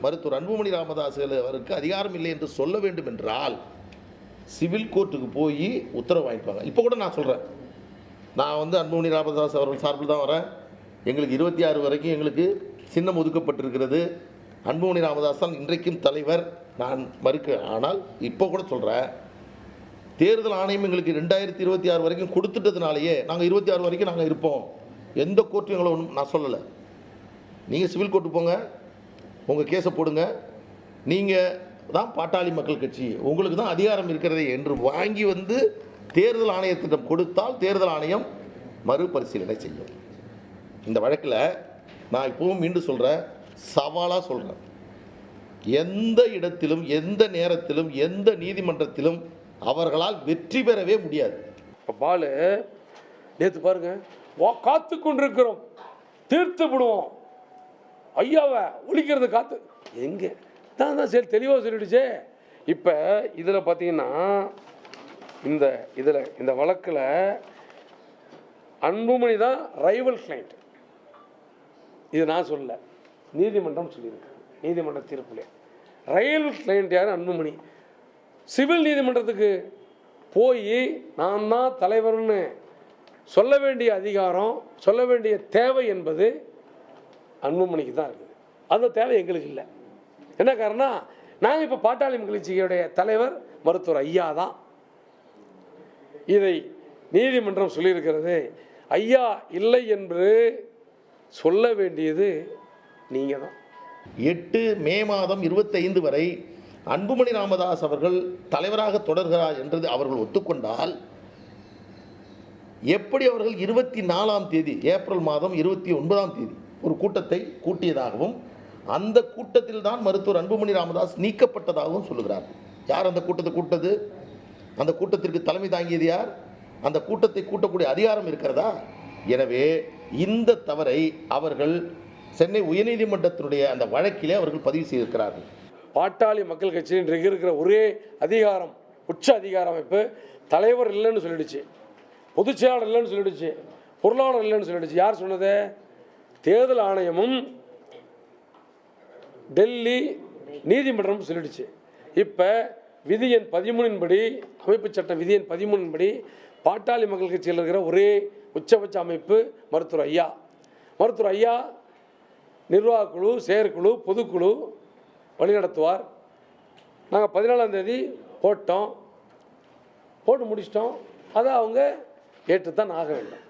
மருத்துவர் அன்புமணி ராமதாஸ் அவருக்கு அதிகாரம் இல்லை என்று சொல்ல வேண்டும் என்றால் சிவில் கோர்ட்டுக்கு போய் உத்தரவு வாங்கிப்பாங்க. இப்போ கூட நான் சொல்கிறேன், நான் அன்புமணி ராமதாஸ் அவர்கள் சார்பில் தான் வரேன். எங்களுக்கு 26 வரைக்கும் எங்களுக்கு சின்னம் ஒதுக்கப்பட்டிருக்கிறது. அன்புமணி ராமதாஸ் தான் இன்றைக்கும் தலைவர், நான் மறுக்க. ஆனால் இப்போ கூட சொல்கிறேன், தேர்தல் ஆணையம் எங்களுக்கு 2026 வரைக்கும் கொடுத்துட்டதுனாலேயே நாங்கள் 26 வரைக்கும் நாங்கள் இருப்போம். எந்த கோர்ட்டும் எங்களை ஒன்றும் நான் சொல்லலை. நீங்கள் சிவில் கோர்ட்டு போங்க, உங்கள் கேஸை போடுங்க, நீங்கள் தான் பாட்டாளி மக்கள் கட்சி, உங்களுக்கு தான் அதிகாரம் இருக்கிறதே என்று வாங்கி தேர்தல் ஆணையத்திடம் கொடுத்தால் தேர்தல் ஆணையம் மறுபரிசீலனை செய்யும். இந்த வழக்கில் நான் இப்போவும் மீண்டும் சொல்கிறேன், சவாலாக சொல்கிறேன், எந்த இடத்திலும் எந்த நேரத்திலும் எந்த நீதிமன்றத்திலும் அவர்களால் வெற்றி பெறவே முடியாது. பாலு நேற்று பாருங்க, காத்து கொண்டிருக்கிறோம், தீர்த்து விடுவோம், ஐயாவை ஒழிக்கிறது காத்து எங்கே தான் சரி தெளிவாக சொல்லிடுச்சே. இப்போ இதில் பார்த்தீங்கன்னா இந்த வழக்கில் அன்புமணி தான் ரைவல் கிளைண்ட். இது நான் சொல்லல, நீதிமன்றம் சொல்லியிருக்கு. நீதிமன்ற தீர்ப்பில் ரைவல் கிளைண்ட் யார்? அன்புமணி. சிவில் நீதிமன்றத்துக்கு போய் நான் தான் தலைவர்னு சொல்ல வேண்டிய அதிகாரம், சொல்ல வேண்டிய தேவை என்பது அன்புமணிக்கு தான் இருக்குது. அந்த தேவை எங்களுக்கு இல்லை. என்ன காரணம்? நாங்கள் இப்போ பாட்டாளி மக்கள் கட்சியுடைய தலைவர் மருத்துவர் ஐயா தான். இதை நீதிமன்றம் சொல்லியிருக்கிறது. ஐயா இல்லை என்று சொல்ல வேண்டியது நீங்கள் தான். 8 மே மாதம் 25 வரை அன்புமணி ராமதாஸ் அவர்கள் தலைவராக தொடர்கிறார் என்றது அவர்கள் ஒத்துக்கொண்டால், எப்படி அவர்கள் 24ஆம் தேதி ஏப்ரல் மாதம் 29ஆம் தேதி ஒரு கூட்டத்தை கூட்டியதாகவும் அந்த கூட்டத்தில் தான் மருத்துவர் அன்புமணி ராமதாஸ் நீக்கப்பட்டதாகவும் சொல்லுகிறார். யார் அந்த கூட்டத்தை கூட்டது? அந்த கூட்டத்திற்கு தலைமை தாங்கியது யார்? அந்த கூட்டத்தை கூட்டக்கூடிய அதிகாரம் இருக்கிறதா? எனவே இந்த தவறை அவர்கள் சென்னை உயர்நீதிமன்றத்தினுடைய அந்த வழக்கிலே அவர்கள் பதிவு செய்திருக்கிறார்கள். பாட்டாளி மக்கள் கட்சி இன்றைக்கு இருக்கிற ஒரே அதிகாரம், உச்ச அதிகார அமைப்பு தலைவர் இல்லைன்னு சொல்லிடுச்சு, பொதுச் செயலாளர் இல்லைன்னு சொல்லிடுச்சு, பொருளாளர் இல்லைன்னு சொல்லிடுச்சு. யார் சொன்னது? தேர்தல் ஆணையமும் டெல்லி நீதிமன்றம் சொல்லிடுச்சு. இப்போ விதி எண் 13 படி, அமைப்பு சட்டம் விதி எண் 13 படி பாட்டாளி மக்கள் கட்சியில் இருக்கிற ஒரே உச்சபட்ச அமைப்பு மருத்துவர் ஐயா. மருத்துவர் ஐயா நிர்வாகக்குழு, செயற்குழு, பொதுக்குழு வழிநடத்துவார். நாங்கள் 14ஆம் தேதி போட்டு முடிச்சிட்டோம். அதை அவங்க ஏற்றுத்தான் ஆக வேண்டும்.